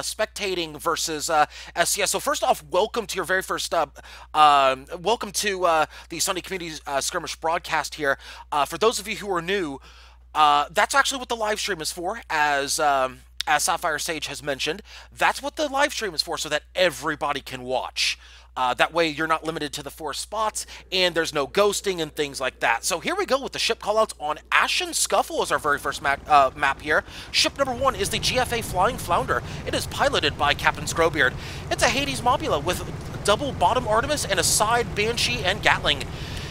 spectating versus SCS. So first off, welcome to your very first welcome to the Sunday Community Skirmish broadcast here. For those of you who are new, that's actually what the live stream is for, as Sapphire Sage has mentioned. That's what the live stream is for, so that everybody can watch. That way you're not limited to the 4 spots, and there's no ghosting and things like that. So here we go with the ship callouts on Ashen Scuffle as our very first map here. Ship number 1 is the GFA Flying Flounder. It is piloted by Captain Scrowbeard. It's a Hades Mobula with double bottom Artemis and a side Banshee and Gatling.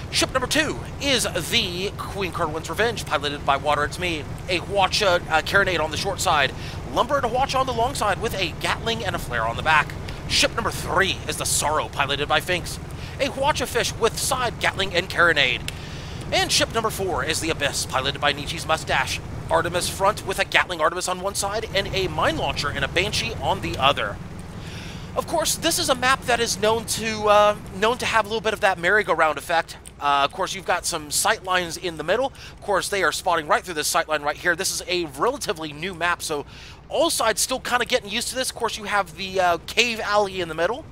Ship number 2 is the Queen Kerwin's Revenge, piloted by Water It's Me. A Hwacha Carronade on the short side, Lumber and a Hwacha on the long side with a Gatling and a Flare on the back. Ship number 3 is the Sorrow, piloted by Finks. A Hwacha Fish with side Gatling and Carronade. And ship number 4 is the Abyss, piloted by Nietzsche's Mustache. Artemis front with a Gatling Artemis on one side and a Mine Launcher and a Banshee on the other. Of course, this is a map that is known to have a little bit of that merry-go-round effect. Of course, you've got some sight lines in the middle. Of course, they are spotting right through this sight line right here. This is a relatively new map, so all sides still kind of getting used to this. Of course, you have the cave alley in the middle,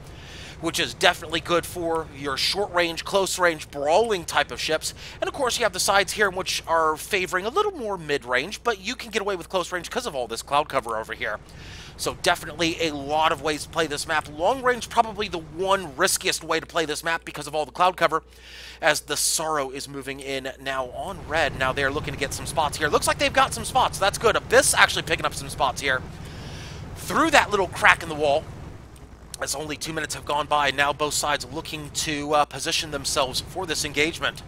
which is definitely good for your short-range, close-range, brawling type of ships. And of course, you have the sides here, which are favoring a little more mid-range, but you can get away with close range because of all this cloud cover over here. So definitely a lot of ways to play this map. Long range, probably the one riskiest way to play this map because of all the cloud cover, as the Sorrow is moving in now on red. Now they're looking to get some spots here. Looks like they've got some spots. That's good. Abyss actually picking up some spots here. Through that little crack in the wall, as only 2 minutes have gone by, now both sides looking to position themselves for this engagement.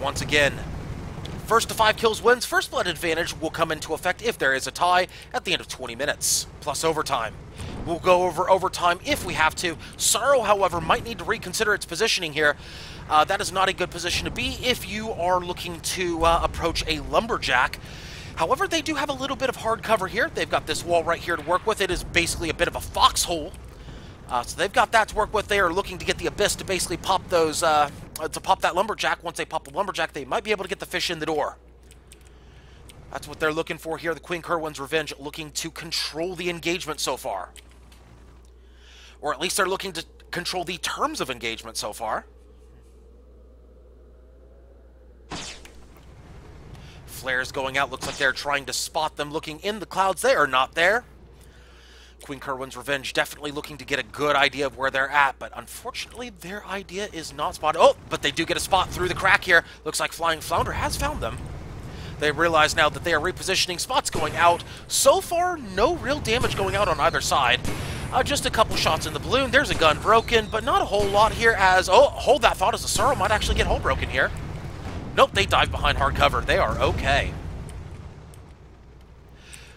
Once again, first to 5 kills wins. First blood advantage will come into effect if there is a tie at the end of 20 minutes, plus overtime. We'll go over overtime if we have to. Sorrow, however, might need to reconsider its positioning here. That is not a good position to be if you are looking to approach a Lumberjack. However, they do have a little bit of hard cover here. They've got this wall right here to work with. It is basically a bit of a foxhole. So they've got that to work with. They are looking to get the Abyss to basically pop those, to pop that Lumberjack. Once they pop the Lumberjack, they might be able to get the fish in the door. That's what they're looking for here. The Queen Kerwin's Revenge looking to control the engagement so far. Or at least they're looking to control the terms of engagement so far. Flares going out. Looks like they're trying to spot them looking in the clouds. They are not there. Queen Kerwin's Revenge definitely looking to get a good idea of where they're at, but unfortunately their idea is not spotted. Oh, but they do get a spot through the crack here. Looks like Flying Flounder has found them. They realize now that they are repositioning, spots going out. So far, no real damage going out on either side. Just a couple shots in the balloon. There's a gun broken, but not a whole lot here as... Oh, hold that thought, as the Sorrow might actually get hull broken here. Nope, they dive behind hard cover. They are okay.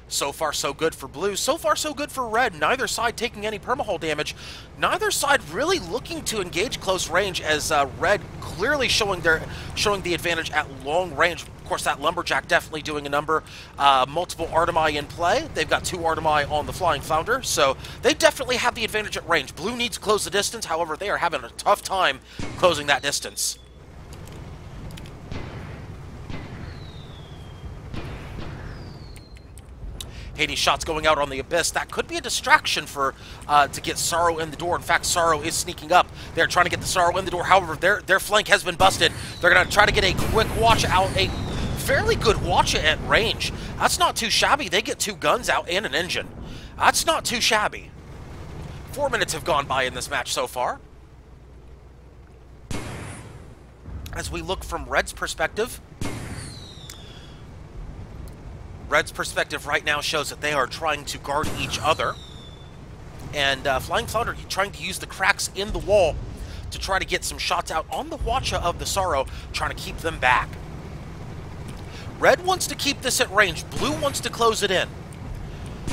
So far, so good for blue. So far, so good for red. Neither side taking any permahull damage. Neither side really looking to engage close range, as red clearly showing the advantage at long range. Of course, that Lumberjack definitely doing a number. Multiple Artemi in play. They've got 2 Artemi on the Flying Flounder, so they definitely have the advantage at range. Blue needs to close the distance. However, they are having a tough time closing that distance. Hades shots going out on the Abyss. That could be a distraction for to get Sorrow in the door. In fact, Sorrow is sneaking up. They're trying to get the Sorrow in the door. However, their flank has been busted. They're going to try to get a quick watch out, a fairly good watch at range. That's not too shabby. They get 2 guns out and an engine. That's not too shabby. 4 minutes have gone by in this match so far. As we look from Red's perspective, Red's perspective right now shows that they are trying to guard each other. And Flying Flounder trying to use the cracks in the wall to try to get some shots out on the Hwacha of the Sorrow, trying to keep them back. Red wants to keep this at range. Blue wants to close it in.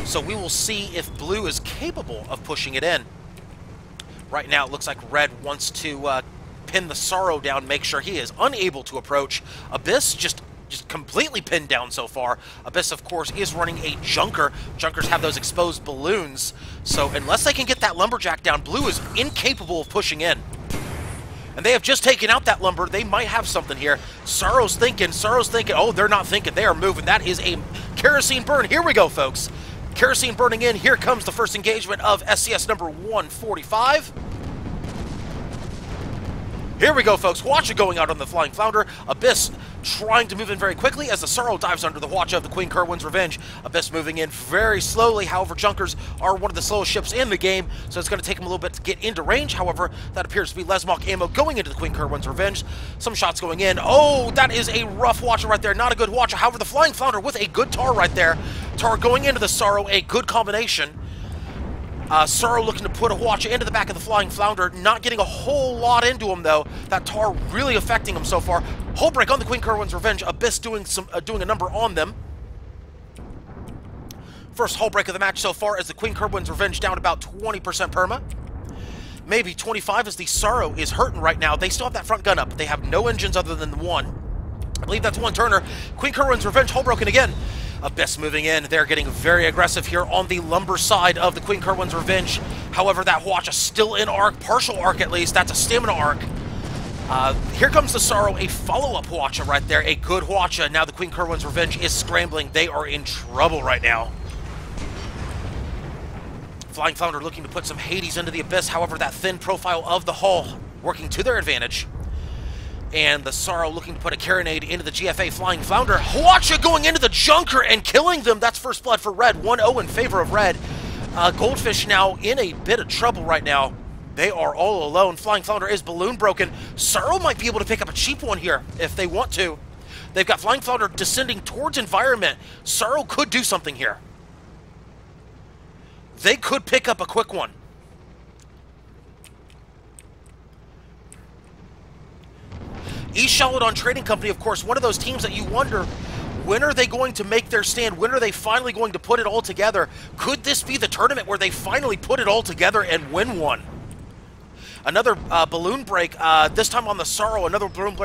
So we will see if Blue is capable of pushing it in. Right now it looks like Red wants to pin the Sorrow down, make sure he is unable to approach. Abyss just completely pinned down so far. Abyss, of course, is running a Junker. Junkers have those exposed balloons, so unless they can get that Lumberjack down, Blue is incapable of pushing in. And they have just taken out that Lumber. They might have something here. Sorrow's thinking. Oh, they're not thinking. They are moving. That is a kerosene burn. Here we go, folks. Kerosene burning in. Here comes the first engagement of SCS number 145. Here we go, folks. Hwacha going out on the Flying Flounder. Abyss trying to move in very quickly as the Sorrow dives under the Hwacha of the Queen Kerwin's Revenge. Abyss moving in very slowly. However, Junkers are one of the slowest ships in the game, so it's going to take them a little bit to get into range. However, that appears to be Lesmok ammo going into the Queen Kerwin's Revenge. Some shots going in. Oh, that is a rough Hwacha right there. Not a good Hwacha. However, the Flying Flounder with a good Tar right there. Tar going into the Sorrow, a good combination. Sorrow looking to put a Hwacha into the back of the Flying Flounder, not getting a whole lot into him though. That Tar really affecting him so far. Hull break on the Queen Kerwin's Revenge. Abyss doing a number on them. First hull break of the match so far as the Queen Kerwin's Revenge down about 20% perma. Maybe 25 as the Sorrow is hurting right now. They still have that front gun up. They have no engines other than the one. I believe that's one turner. Queen Kerwin's Revenge hull broken again. Abyss moving in. They're getting very aggressive here on the lumber side of the Queen Kerwin's Revenge. However, that Hwacha still in arc, partial arc at least. That's a stamina arc. Here comes the Sorrow, a follow-up Hwacha right there. A good Hwacha. Now the Queen Kerwin's Revenge is scrambling. They are in trouble right now. Flying Flounder looking to put some Hades into the Abyss. However, that thin profile of the hull working to their advantage. And the Sorrow looking to put a carronade into the GFA Flying Flounder. Hwacha going into the Junker and killing them. That's first blood for Red. 1-0 in favor of Red. Goldfish now in a bit of trouble right now. They are all alone. Flying Flounder is balloon broken. Sorrow might be able to pick up a cheap one here if they want to. They've got Flying Flounder descending towards environment. Sorrow could do something here. They could pick up a quick one. East Shalodon Trading Company, of course, one of those teams that you wonder, when are they going to make their stand? When are they finally going to put it all together? Could this be the tournament where they finally put it all together and win one? Another balloon break, this time on the Sorrow, another balloon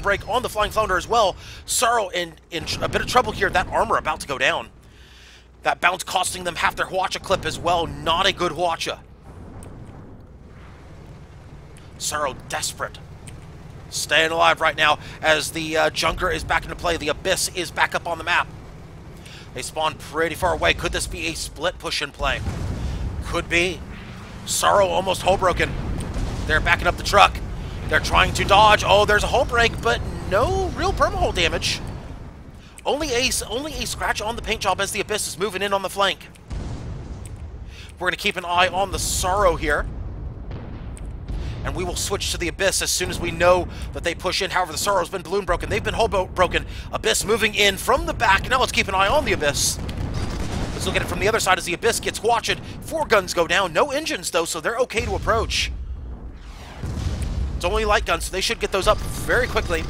break on the Flying Flounder as well. Sorrow in a bit of trouble here. That armor about to go down. That bounce costing them half their Hwacha clip as well. Not a good Hwacha. Sorrow desperate. Staying alive right now as the Junker is back into play. The Abyss is back up on the map. They spawn pretty far away. Could this be a split push in play? Could be. Sorrow almost hull broken. They're backing up the truck. They're trying to dodge. Oh, there's a hull break, but no real permahull damage. Only a scratch on the paint job as the Abyss is moving in on the flank. We're going to keep an eye on the Sorrow here. And we will switch to the Abyss as soon as we know that they push in. However, the Sorrow's been balloon broken. They've been hull broken. Abyss moving in from the back. Now let's keep an eye on the Abyss. Let's look at it from the other side as the Abyss gets Hwacha'd. 4 guns go down. No engines, though, so they're okay to approach. It's only light guns, so they should get those up very quickly.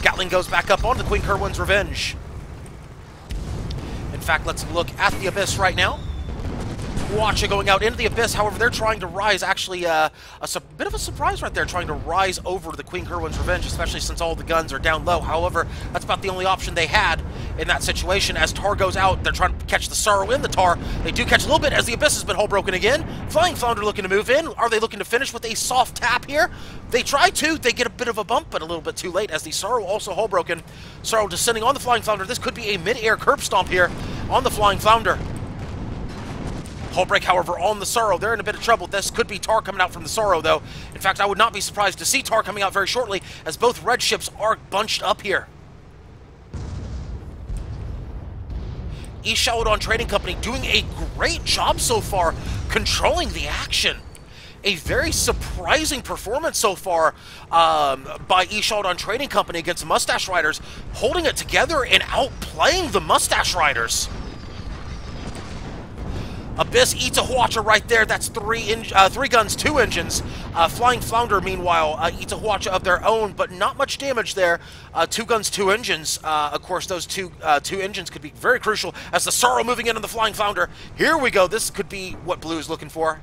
Gatling goes back up on the Queen Kerwin's Revenge. In fact, let's look at the Abyss right now. Hwacha going out into the Abyss. However, they're trying to rise. Actually, a bit of a surprise right there, trying to rise over the Queen Kerwin's Revenge, especially since all the guns are down low. However, that's about the only option they had in that situation. As Tar goes out, they're trying to catch the Sorrow in the Tar. They do catch a little bit as the Abyss has been hull broken again. Flying Flounder looking to move in. Are they looking to finish with a soft tap here? They try to. They get a bit of a bump, but a little bit too late as the Sorrow also hull broken. Sorrow descending on the Flying Flounder. This could be a mid-air curb stomp here on the Flying Flounder. Hull break, however, on the Sorrow. They're in a bit of trouble. This could be Tar coming out from the Sorrow, though. In fact, I would not be surprised to see Tar coming out very shortly, as both red ships are bunched up here. East Shalodon Trading Company doing a great job so far, controlling the action. A very surprising performance so far by East Shalodon Trading Company against the Mustache Rydrs, holding it together and outplaying the Mustache Rydrs. Abyss eats a Hwacha right there. That's 3 guns, 2 engines. Flying Flounder, meanwhile, eats a Hwacha of their own, but not much damage there. 2 guns, 2 engines. Of course, those two engines could be very crucial as the Sorrow moving in on the Flying Flounder. Here we go. This could be what Blue is looking for.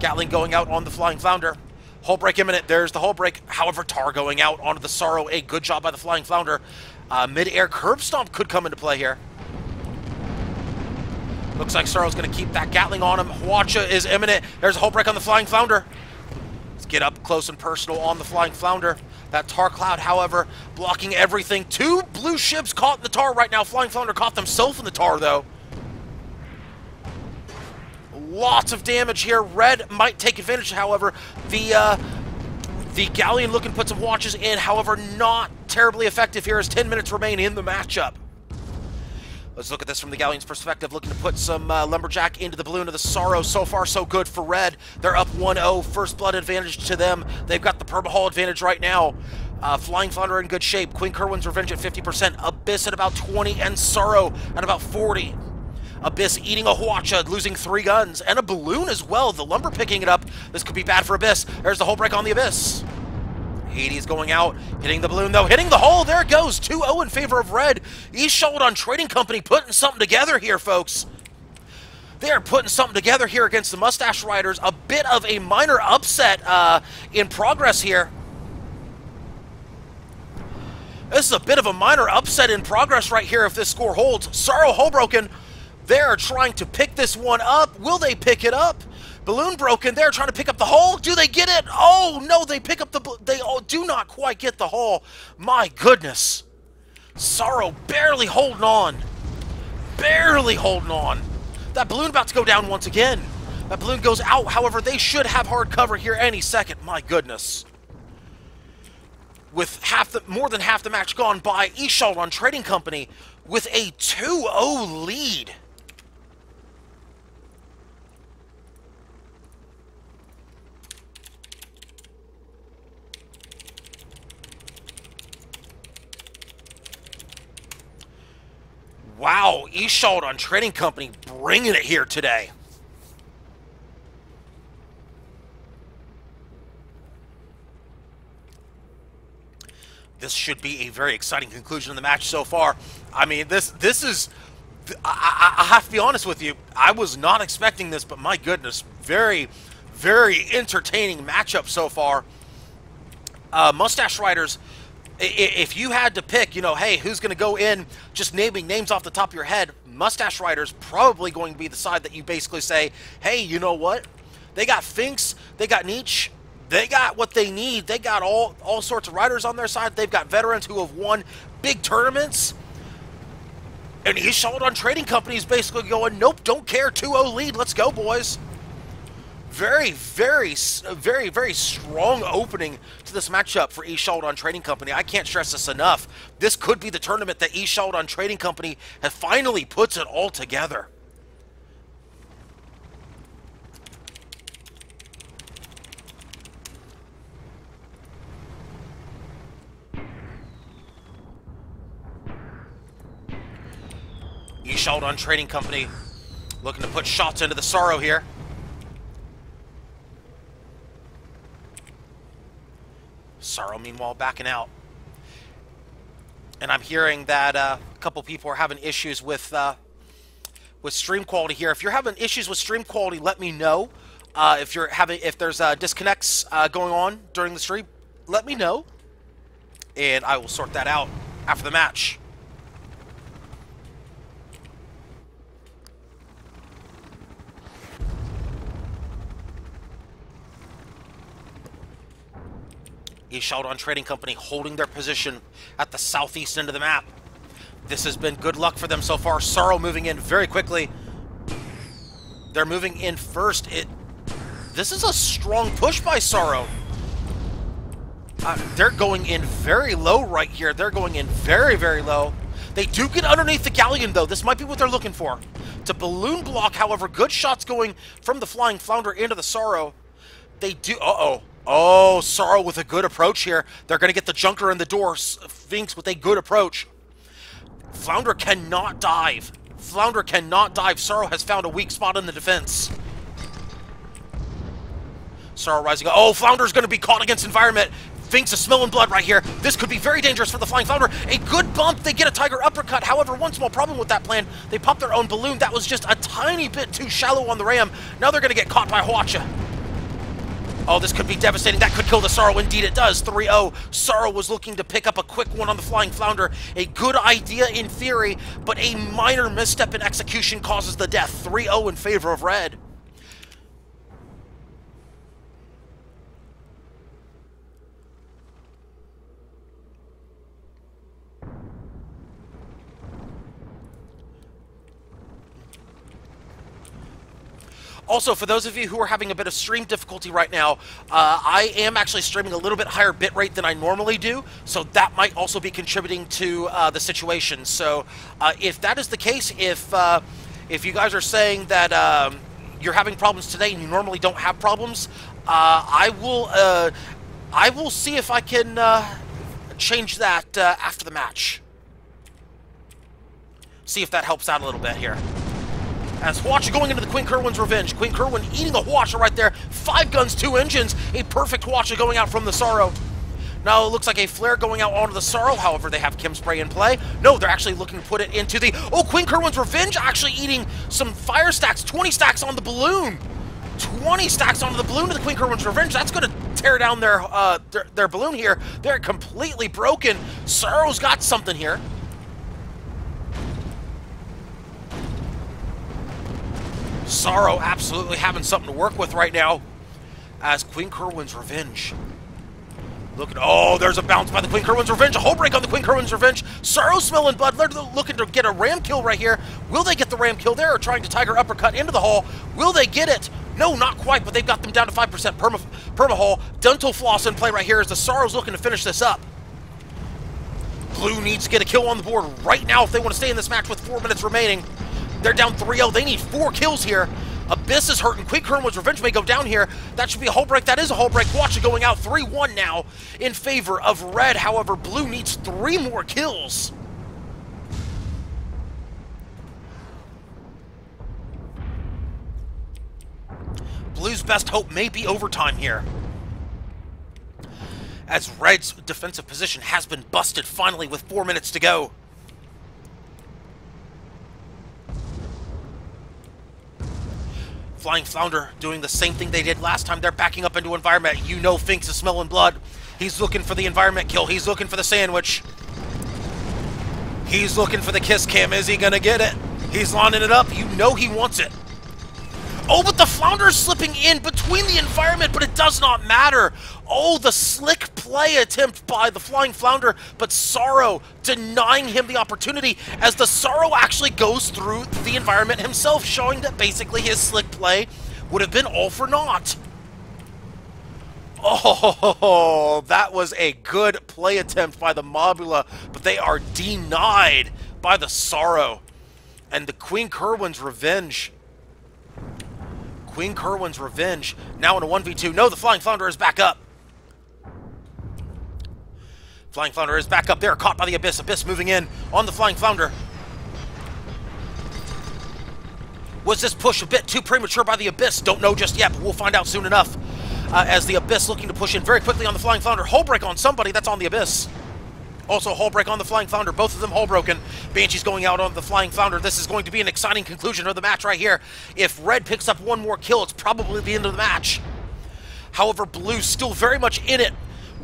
Gatling going out on the Flying Flounder. Hull break imminent. There's the hull break. However, Tar going out onto the Sorrow. A good job by the Flying Flounder. Mid-air curb stomp could come into play here. Looks like Sorrow's going to keep that Gatling on him. Hwacha is imminent. There's a hull break on the Flying Flounder. Let's get up close and personal on the Flying Flounder. That Tar cloud, however, blocking everything. 2 blue ships caught in the Tar right now. Flying Flounder caught themselves in the Tar, though. Lots of damage here. Red might take advantage, however. The Galleon looking to put some watches in, however, not terribly effective here as 10 minutes remain in the matchup. Let's look at this from the Galleon's perspective, looking to put some Lumberjack into the balloon of the Sorrow. So far, so good for Red. They're up 1-0, first blood advantage to them. They've got the Permahull advantage right now. Flying Flounder in good shape. Queen Kerwin's Revenge at 50%. Abyss at about 20, and Sorrow at about 40. Abyss eating a Hwacha, losing 3 guns, and a balloon as well. The Lumber picking it up. This could be bad for Abyss. There's the hull break on the Abyss. Hades going out, hitting the balloon though, hitting the hole. There it goes, 2-0 in favor of Red. East-Sheldon Trading Company putting something together here, folks. They are putting something together here against the Mustache Rydrs. A bit of a minor upset in progress here. This is a bit of a minor upset in progress right here if this score holds. Sorrow Hullbroken, they're trying to pick this one up. Will they pick it up? Balloon Broken, they're trying to pick up the hull. Do they get it? Oh, no, they pick up they do not quite get the hull. My goodness. Sorrow barely holding on. Barely holding on. That balloon about to go down once again. That balloon goes out. However, they should have hard cover here any second. My goodness. With more than half the match gone by, East-Sheldon Trading Company with a 2-0 lead. Wow, East-Sheldon Trading Company bringing it here today. This should be a very exciting conclusion of the match so far. I mean, this is... I have to be honest with you. I was not expecting this, but my goodness, very, very entertaining matchup so far. Mustache Rydrs, if you had to pick, you know, hey, who's going to go in, just naming names off the top of your head, Mustache Rydrs probably going to be the side that you basically say, hey, you know what? They got Finks, they got Nietzsche, they got what they need. They got all sorts of riders on their side. They've got veterans who have won big tournaments. And East-Sheldon Trading Company is basically going, nope, don't care, 2-0 lead, let's go, boys. Very, very, very, very strong opening to this matchup for East-Sheldon Trading Company. I can't stress this enough. This could be the tournament that East-Sheldon Trading Company has finally puts it all together. East-Sheldon Trading Company looking to put shots into the Sorrow here. Sorrow, meanwhile, backing out. And I'm hearing that a couple people are having issues with stream quality here. If you're having issues with stream quality, let me know. If there's disconnects going on during the stream, let me know, and I will sort that out after the match. East-Sheldon Trading Company holding their position at the southeast end of the map. This has been good luck for them so far. Sorrow moving in very quickly. They're moving in first. This is a strong push by Sorrow. They're going in very low right here. They're going in very, very low. They do get underneath the Galleon, though. This might be what they're looking for. It's a balloon block, however. Good shots going from the Flying Flounder into the Sorrow. They do... Uh-oh. Oh, Sorrow with a good approach here. They're going to get the Junker in the door. Finks with a good approach. Flounder cannot dive. Flounder cannot dive. Sorrow has found a weak spot in the defense. Sorrow rising up. Oh, Flounder's going to be caught against environment. Finks is smelling blood right here. This could be very dangerous for the Flying Flounder. A good bump. They get a Tiger Uppercut. However, one small problem with that plan. They pop their own balloon. That was just a tiny bit too shallow on the ram. Now they're going to get caught by Hwacha. Oh, this could be devastating. That could kill the Sorrow. Indeed, it does. 3-0. Sorrow was looking to pick up a quick one on the Flying Flounder. A good idea in theory, but a minor misstep in execution causes the death. 3-0 in favor of Red. Also, for those of you who are having a bit of stream difficulty right now, I am actually streaming a little bit higher bitrate than I normally do, so that might also be contributing to the situation. So, if that is the case, if you guys are saying that you're having problems today and you normally don't have problems, I will see if I can change that after the match. See if that helps out a little bit here. As Hwacha going into the Queen Kerwin's Revenge. Queen Kerwin eating a Hwacha right there. 5 guns, 2 engines. A perfect Hwacha going out from the Sorrow. Now it looks like a flare going out onto the Sorrow. However, they have Chem Spray in play. No, they're actually looking to put it into the... Oh, Queen Kerwin's Revenge actually eating some fire stacks. 20 stacks on the balloon. 20 stacks onto the balloon of the Queen Kerwin's Revenge. That's going to tear down their balloon here. They're completely broken. Sorrow's got something here. Sorrow absolutely having something to work with right now as Queen Kerwin's Revenge. Look at, oh, there's a bounce by the Queen Kerwin's Revenge. A hull break on the Queen Kerwin's Revenge. Sorrow smelling blood. They're looking to get a ram kill right here. Will they get the ram kill there or trying to Tiger uppercut into the hull? Will they get it? No, not quite, but they've got them down to 5% perma hull. Dental floss in play right here as the Sorrow's looking to finish this up. Blue needs to get a kill on the board right now if they want to stay in this match with 4 minutes remaining. They're down 3-0. They need 4 kills here. Abyss is hurting. Queen Kerwin's Revenge may go down here. That should be a hull break. That is a hull break. Watch it going out 3-1 now in favor of Red. However, Blue needs 3 more kills. Blue's best hope may be overtime here, as Red's defensive position has been busted finally with 4 minutes to go. Flying Flounder doing the same thing they did last time. They're backing up into environment. You know Finks is smelling blood. He's looking for the environment kill. He's looking for the sandwich. He's looking for the kiss cam. Is he going to get it? He's lining it up. You know he wants it. Oh, but the Flounder's slipping in between the environment, but it does not matter. Oh, the slick play attempt by the Flying Flounder, but Sorrow denying him the opportunity as the Sorrow actually goes through the environment himself, showing that basically his slick play would have been all for naught. Oh, that was a good play attempt by the Mobula, but they are denied by the Sorrow. And the Queen Kerwin's Revenge. Queen Kerwin's Revenge now in a 1v2. No, the Flying Flounder is back up. Flying Flounder is back up there, caught by the Abyss. Abyss moving in on the Flying Flounder. Was this push a bit too premature by the Abyss? Don't know just yet, but we'll find out soon enough. As the Abyss looking to push in very quickly on the Flying Flounder. Hull break on somebody, that's on the Abyss. Also, hull break on the Flying Flounder. Both of them hull broken. Banshee's going out on the Flying Flounder. This is going to be an exciting conclusion of the match right here. If Red picks up 1 more kill, it's probably the end of the match. However, Blue's still very much in it.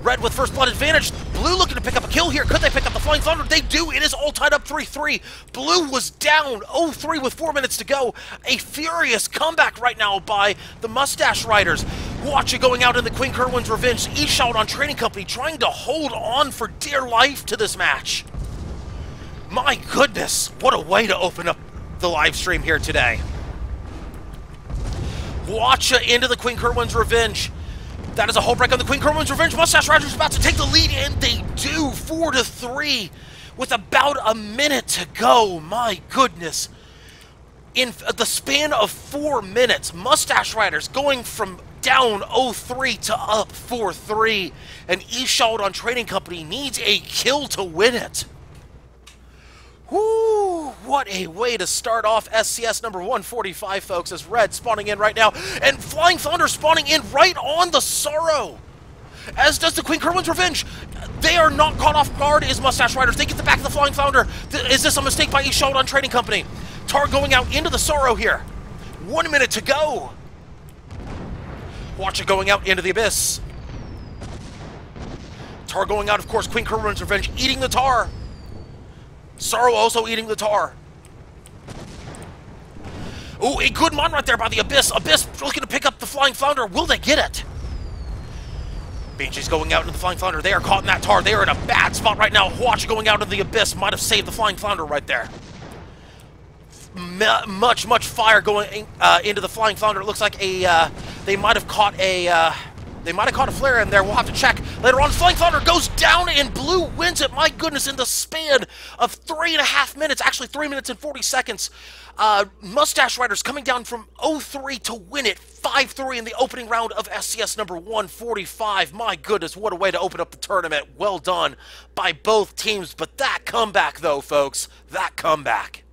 Red with first blood advantage. Blue looking to pick up a kill here. Could they pick up the Flying Flounder? They do. It is all tied up 3-3. Blue was down 0-3 with 4 minutes to go. A furious comeback right now by the Mustache Rydrs. Watch it going out in the Queen Kerwin's Revenge. E-Shout on Trading Company trying to hold on for dear life to this match. My goodness, what a way to open up the live stream here today. Watch it into the Queen Kerwin's Revenge. That is a hull break on the Queen Kerwin's Revenge. Mustache Rydrs about to take the lead, and they do 4-3 with about a minute to go. My goodness. In the span of 4 minutes, Mustache Rydrs going from down 0-3 to up 4-3. And E-Shout on Trading Company needs a kill to win it. Whoo, what a way to start off SCS number 145, folks, as Red spawning in right now, and Flying Flounder spawning in right on the Sorrow, as does the Queen Kerwin's Revenge. They are not caught off guard as Mustache Rydrs. They get the back of the Flying Flounder. Is this a mistake by E-Shout on Trading Company? Tar going out into the Sorrow here. 1 minute to go. Watch it going out into the Abyss. Tar going out, of course, Queen Kerwin's Revenge eating the Tar. Sorrow also eating the Tar. Oh, a good mon right there by the Abyss. Abyss looking to pick up the Flying Flounder. Will they get it? Banshee's going out into the Flying Flounder. They are caught in that Tar. They are in a bad spot right now. Watch going out into the Abyss. Might have saved the Flying Flounder right there. much fire going into the Flying Flounder. It looks like they might have caught a flare in there. We'll have to check later on. Flying Flounder goes down and Blue wins it. My goodness, in the span of 3.5 minutes, actually 3 minutes and 40 seconds. Mustache Rydrs coming down from 0-3 to win it 5-3 in the opening round of SCS number 145. My goodness, what a way to open up the tournament. Well done by both teams. But that comeback, though, folks, that comeback.